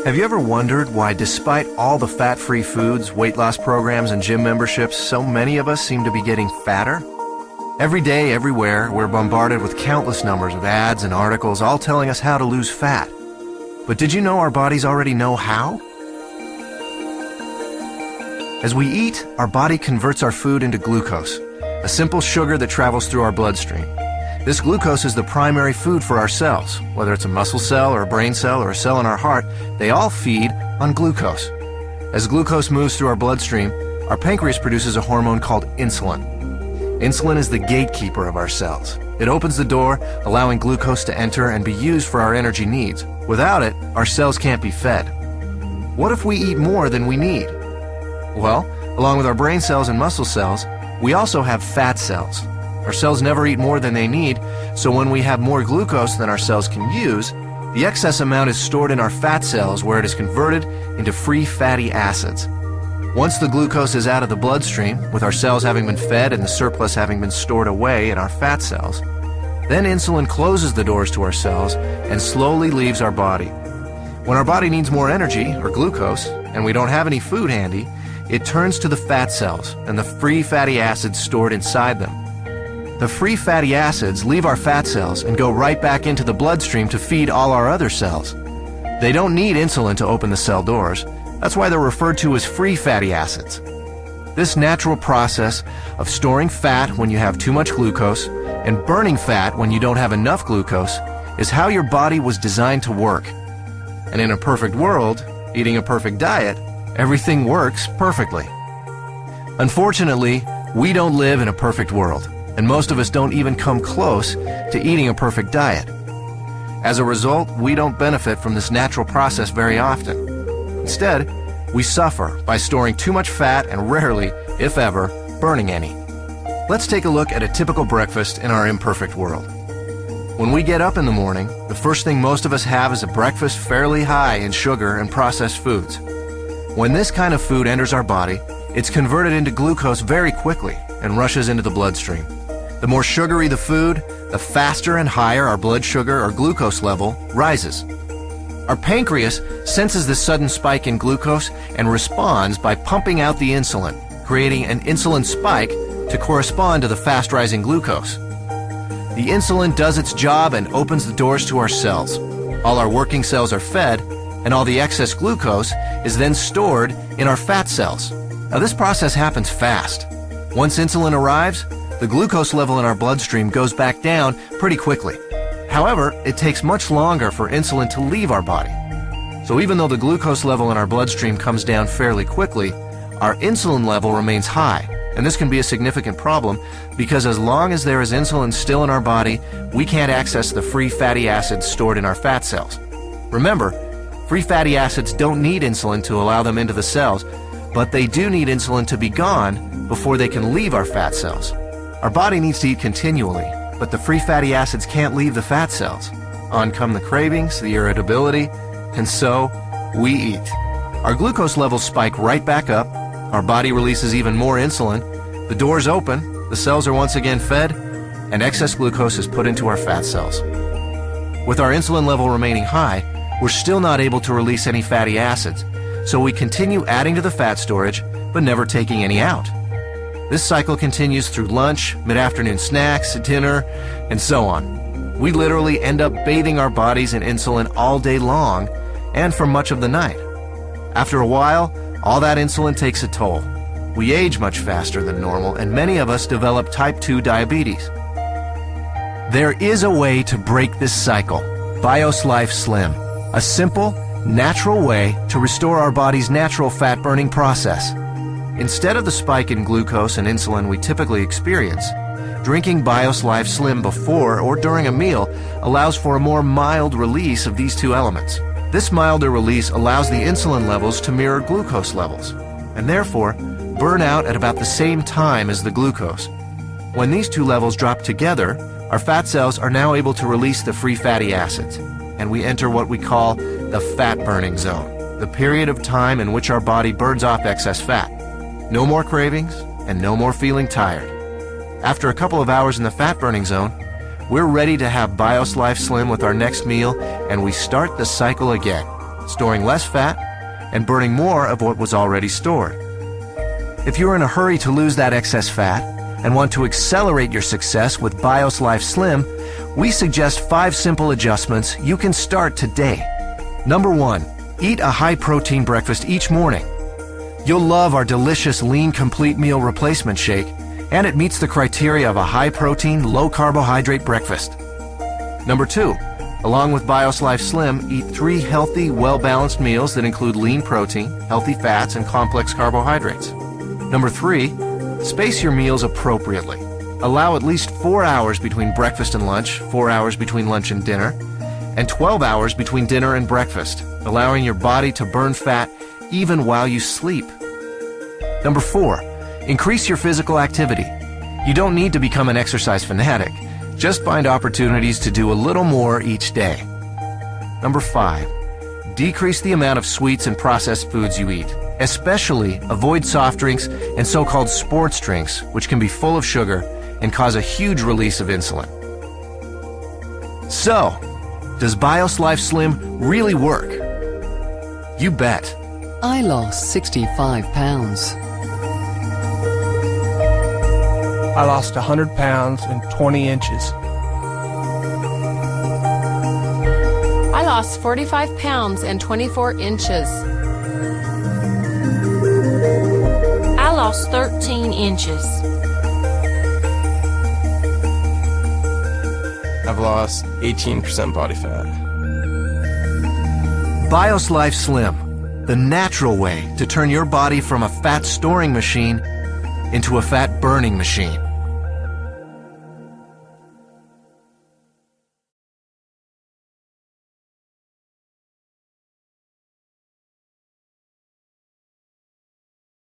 Have you ever wondered why, despite all the fat-free foods, weight loss programs, and gym memberships, so many of us seem to be getting fatter? Every day, everywhere, we're bombarded with countless numbers of ads and articles all telling us how to lose fat. But did you know our bodies already know how? As we eat, our body converts our food into glucose, a simple sugar that travels through our bloodstream. This glucose is the primary food for our cells. Whether it's a muscle cell or a brain cell or a cell in our heart, they all feed on glucose. As glucose moves through our bloodstream, our pancreas produces a hormone called insulin. Insulin is the gatekeeper of our cells. It opens the door, allowing glucose to enter and be used for our energy needs. Without it, our cells can't be fed. What if we eat more than we need? Well, along with our brain cells and muscle cells, we also have fat cells. Our cells never eat more than they need, so when we have more glucose than our cells can use, the excess amount is stored in our fat cells where it is converted into free fatty acids. Once the glucose is out of the bloodstream, with our cells having been fed and the surplus having been stored away in our fat cells, then insulin closes the doors to our cells and slowly leaves our body. When our body needs more energy, or glucose, and we don't have any food handy, it turns to the fat cells and the free fatty acids stored inside them. The free fatty acids leave our fat cells and go right back into the bloodstream to feed all our other cells. They don't need insulin to open the cell doors. That's why they're referred to as free fatty acids. This natural process of storing fat when you have too much glucose and burning fat when you don't have enough glucose is how your body was designed to work. And in a perfect world, eating a perfect diet, everything works perfectly. Unfortunately, we don't live in a perfect world, and most of us don't even come close to eating a perfect diet. As a result, we don't benefit from this natural process very often. Instead, we suffer by storing too much fat and rarely, if ever, burning any. Let's take a look at a typical breakfast in our imperfect world. When we get up in the morning, the first thing most of us have is a breakfast fairly high in sugar and processed foods. When this kind of food enters our body, it's converted into glucose very quickly and rushes into the bloodstream. The more sugary the food, the faster and higher our blood sugar or glucose level rises. Our pancreas senses this sudden spike in glucose and responds by pumping out the insulin, creating an insulin spike to correspond to the fast-rising glucose. The insulin does its job and opens the doors to our cells. All our working cells are fed, and all the excess glucose is then stored in our fat cells. Now, this process happens fast. Once insulin arrives, the glucose level in our bloodstream goes back down pretty quickly. However, it takes much longer for insulin to leave our body. So even though the glucose level in our bloodstream comes down fairly quickly, our insulin level remains high. And this can be a significant problem because as long as there is insulin still in our body, we can't access the free fatty acids stored in our fat cells. Remember, free fatty acids don't need insulin to allow them into the cells, but they do need insulin to be gone before they can leave our fat cells. Our body needs to eat continually, but the free fatty acids can't leave the fat cells. On come the cravings, the irritability, and so we eat. Our glucose levels spike right back up, our body releases even more insulin, the doors open, the cells are once again fed, and excess glucose is put into our fat cells. With our insulin level remaining high, we're still not able to release any fatty acids, so we continue adding to the fat storage, but never taking any out. This cycle continues through lunch, mid-afternoon snacks, dinner, and so on. We literally end up bathing our bodies in insulin all day long and for much of the night. After a while, all that insulin takes a toll. We age much faster than normal, and many of us develop type 2 diabetes. There is a way to break this cycle. THEMA Slim, a simple, natural way to restore our body's natural fat-burning process. Instead of the spike in glucose and insulin we typically experience, drinking THEMA Slim before or during a meal allows for a more mild release of these two elements. This milder release allows the insulin levels to mirror glucose levels, and therefore burn out at about the same time as the glucose. When these two levels drop together, our fat cells are now able to release the free fatty acids, and we enter what we call the fat-burning zone, the period of time in which our body burns off excess fat. No more cravings, and no more feeling tired. After a couple of hours in the fat-burning zone, we're ready to have BIOS Life Slim with our next meal, and we start the cycle again, storing less fat and burning more of what was already stored. If you're in a hurry to lose that excess fat and want to accelerate your success with BIOS Life Slim, we suggest 5 simple adjustments you can start today. Number 1, eat a high-protein breakfast each morning. You'll love our delicious Lean Complete Meal Replacement Shake, and it meets the criteria of a high-protein, low-carbohydrate breakfast. Number 2, along with BIOS Life Slim, eat 3 healthy, well-balanced meals that include lean protein, healthy fats, and complex carbohydrates. Number 3, space your meals appropriately. Allow at least 4 hours between breakfast and lunch, 4 hours between lunch and dinner, and 12 hours between dinner and breakfast, allowing your body to burn fat even while you sleep. Number 4, increase your physical activity. You don't need to become an exercise fanatic. Just find opportunities to do a little more each day. Number 5, decrease the amount of sweets and processed foods you eat. Especially avoid soft drinks and so-called sports drinks, which can be full of sugar and cause a huge release of insulin. So, does BIOS Life Slim really work? You bet. I lost 65 pounds. I lost 100 pounds and 20 inches. I lost 45 pounds and 24 inches. I lost 13 inches. I've lost 18% body fat. BIOS Life Slim, the natural way to turn your body from a fat storing machine into a fat burning machine.